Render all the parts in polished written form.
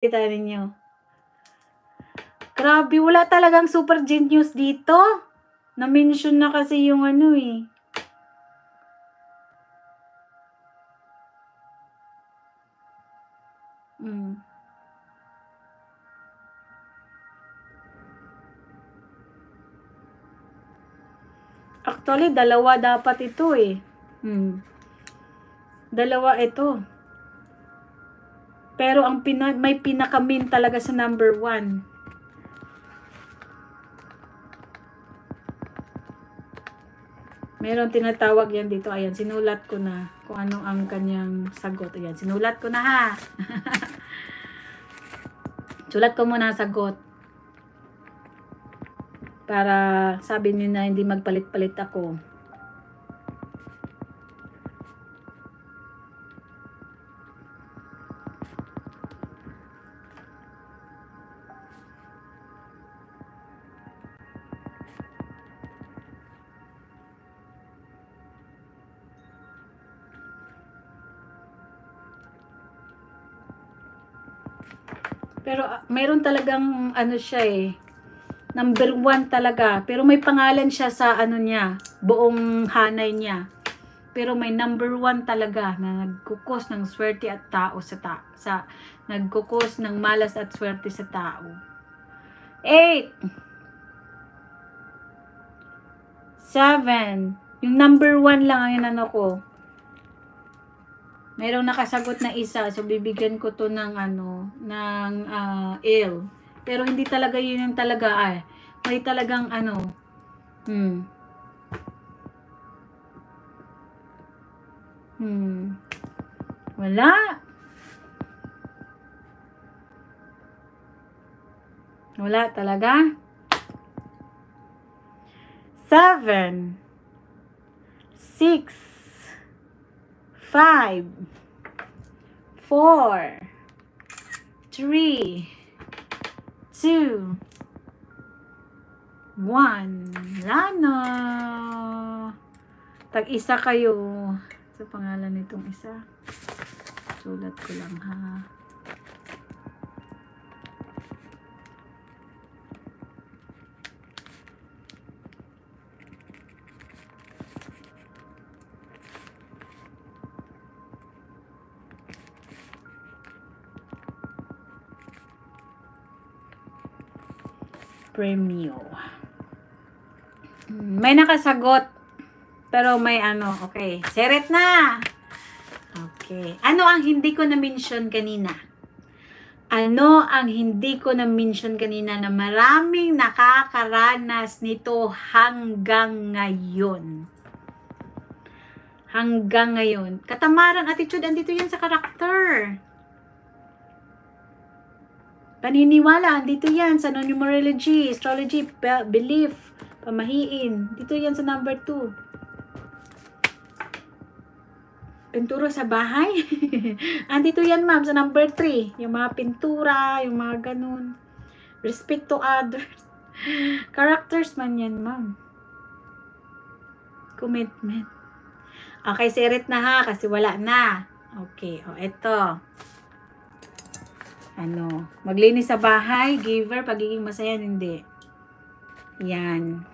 Kita ninyo. Grabe, wala talagang super genius dito. Na-mention na kasi yung ano eh. Actually, dalawa dapat ito eh. Dalawa ito. Pero ang may pinaka-min talaga sa number 1. Meron tinatawag yan dito. Ayan, sinulat ko na kung ano ang kanyang sagot. Ayan, sinulat ko na ha. Sulat ko muna ang sagot. Para sabi niyo na hindi magpalit-palit ako. Pero mayroon talagang ano siya eh. Number 1 talaga. Pero may pangalan siya sa ano niya. Buong hanay niya. Pero may number 1 talaga na nagkukos ng swerte at tao sa nagkukos ng malas at swerte sa tao. 8 7 Yung number 1 lang ang inano ko. Mayroong nakasagot na isa, so bibigyan ko to ng ano, ng L. Pero hindi talaga yun yung talaga ay. May talagang ano. Wala. Wala talaga. 7 6 5 4 3 2 1 Lana. Tag-isa kayo. Sa pangalan nitong isa. Sulat ko lang ha. Premio. May nakasagot. Pero may ano, okay. Seret na! Okay. Ano ang hindi ko na-mention kanina? Ano ang hindi ko na-mention kanina na maraming nakakaranas nito hanggang ngayon? Hanggang ngayon. Katamaran, attitude, andito yan sa karakter. Paniniwala, dito yan sa numerology, astrology, belief, pamahiin. Dito yan sa number 2. Pintura sa bahay. Andito yan ma'am sa number 3. Yung mga pintura, yung mga ganun. Respect to others. Characters man yan ma'am. Commitment. Okay, sirit na ha kasi wala na. Okay, o eto. Ano, maglinis sa bahay, giver, pagiging masaya, hindi. Yan.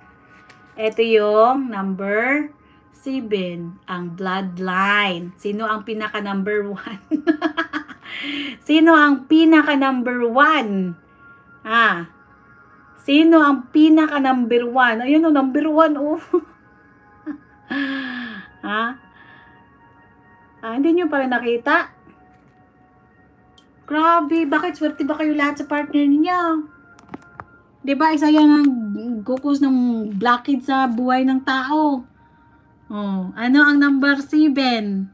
Ito yung number 7, ang bloodline. Sino ang pinaka number 1? Sino ang pinaka number 1? Sino ang pinaka number 1? Ayun o, number 1 oh. Hindi nyo pa rin nakita? Grabe, bakit swerte ba kayo lahat sa partner niya? Diba, isa yan ang kukos ng blockage sa buhay ng tao. Oh, ano ang number 7?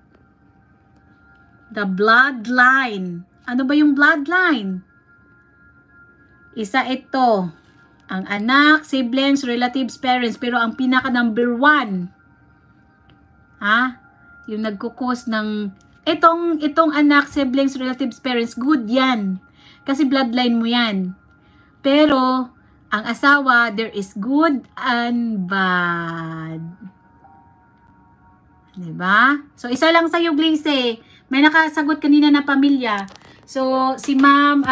The bloodline. Ano ba yung bloodline? Isa ito. Ang anak, siblings, relatives, parents. Pero ang pinaka number 1. Yung nagkukos ng itong anak, siblings, relatives, parents, good yan. Kasi bloodline mo yan. Pero, ang asawa, there is good and bad. Diba? So, isa lang sa'yo, Glaze. May nakasagot kanina na pamilya. So, si ma'am,